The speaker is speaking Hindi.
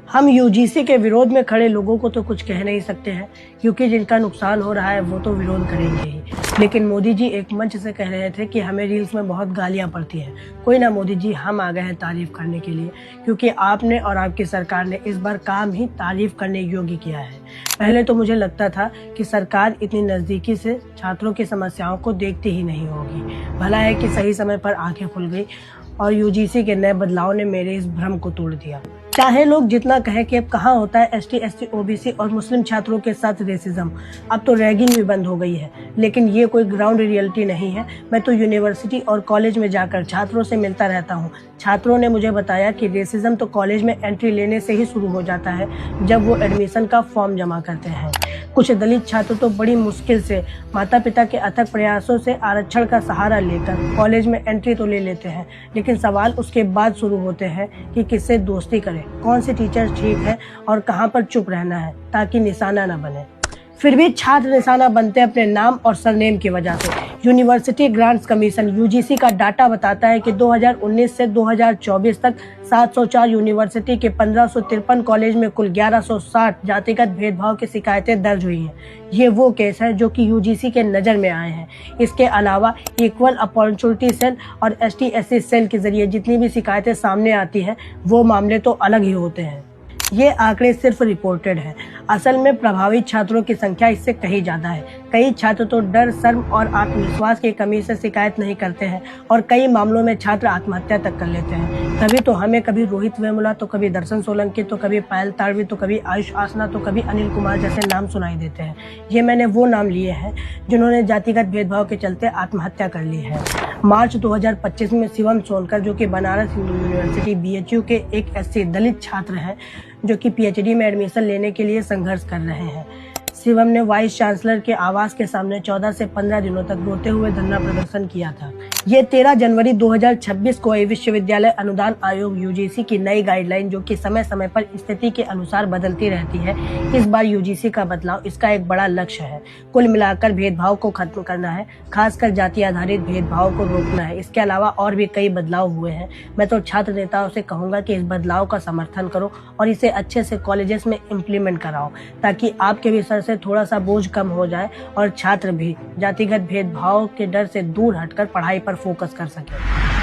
हम यूजीसी के विरोध में खड़े लोगों को तो कुछ कह नहीं सकते हैं, क्योंकि जिनका नुकसान हो रहा है वो तो विरोध करेंगे ही। लेकिन मोदी जी एक मंच से कह रहे थे कि हमें रील्स में बहुत गालियां पड़ती हैं। कोई ना मोदी जी, हम आ गए हैं तारीफ करने के लिए, क्योंकि आपने और आपकी सरकार ने इस बार काम ही तारीफ करने योग्य किया है। पहले तो मुझे लगता था कि सरकार इतनी नज़दीकी से छात्रों की समस्याओं को देखती ही नहीं होगी। भला है कि सही समय पर आंखें खुल गई और यूजीसी के नए बदलाव ने मेरे इस भ्रम को तोड़ दिया। चाहे लोग जितना कहें कि अब कहाँ होता है एसटी, एससी, ओबीसी और मुस्लिम छात्रों के साथ रेसिज्म, अब तो रैगिंग भी बंद हो गई है। लेकिन ये कोई ग्राउंड रियलिटी नहीं है। मैं तो यूनिवर्सिटी और कॉलेज में जाकर छात्रों से मिलता रहता हूँ। छात्रों ने मुझे बताया कि रेसिज्म तो कॉलेज में एंट्री लेने से ही शुरू हो जाता है, जब वो एडमिशन का फॉर्म जमा करते हैं। कुछ दलित छात्र तो बड़ी मुश्किल से माता पिता के अथक प्रयासों से आरक्षण का सहारा लेकर कॉलेज में एंट्री तो ले लेते हैं, लेकिन सवाल उसके बाद शुरू होते हैं कि किससे दोस्ती करें, कौन से टीचर ठीक है और कहां पर चुप रहना है ताकि निशाना न बने। फिर भी छात्र निशाना बनते हैं अपने नाम और सरनेम की वजह से। यूनिवर्सिटी ग्रांट्स कमीशन यूजीसी का डाटा बताता है कि 2019 से 2024 तक 704 यूनिवर्सिटी के 1553 कॉलेज में कुल 1160 जातिगत भेदभाव की शिकायतें दर्ज हुई हैं। ये वो केस है जो कि यूजीसी के नज़र में आए हैं। इसके अलावा इक्वल अपॉर्चुनिटी सेल और एसटी एससी सेल के जरिए जितनी भी शिकायतें सामने आती हैं, वो मामले तो अलग ही होते हैं। ये आंकड़े सिर्फ रिपोर्टेड हैं। असल में प्रभावित छात्रों की संख्या इससे कहीं ज्यादा है। कई छात्र तो डर, शर्म और आत्मविश्वास की कमी से शिकायत नहीं करते हैं और कई मामलों में छात्र आत्महत्या तक कर लेते हैं। तभी तो हमें कभी रोहित वेमुला, तो कभी दर्शन सोलंकी, तो कभी पायल ताड़वी, तो कभी आयुष आसना, तो कभी अनिल कुमार जैसे नाम सुनाई देते हैं। ये मैंने वो नाम लिए हैं जिन्होंने जातिगत भेदभाव के चलते आत्महत्या कर ली है। मार्च 2025 में शिवम सोनकर, जो कि बनारस हिंदू यूनिवर्सिटी बीएचयू के एक एससी दलित छात्र हैं, जो कि पीएचडी में एडमिशन लेने के लिए संघर्ष कर रहे हैं। शिवम ने वाइस चांसलर के आवास के सामने 14 से 15 दिनों तक रोते हुए धरना प्रदर्शन किया था। ये 13 जनवरी 2026 को विश्वविद्यालय अनुदान आयोग यूजीसी की नई गाइडलाइन, जो कि समय समय पर स्थिति के अनुसार बदलती रहती है, इस बार यूजीसी का बदलाव इसका एक बड़ा लक्ष्य है। कुल मिलाकर भेदभाव को खत्म करना है, खासकर जाति आधारित भेदभाव को रोकना है। इसके अलावा और भी कई बदलाव हुए हैं। मैं तो छात्र नेताओं से कहूंगा कि इस बदलाव का समर्थन करो और इसे अच्छे से कॉलेजेस में इम्प्लीमेंट कराओ, ताकि आपके भी सर से थोड़ा सा बोझ कम हो जाए और छात्र भी जातिगत भेदभाव के डर से दूर हटकर पढ़ाई पर फोकस कर सके।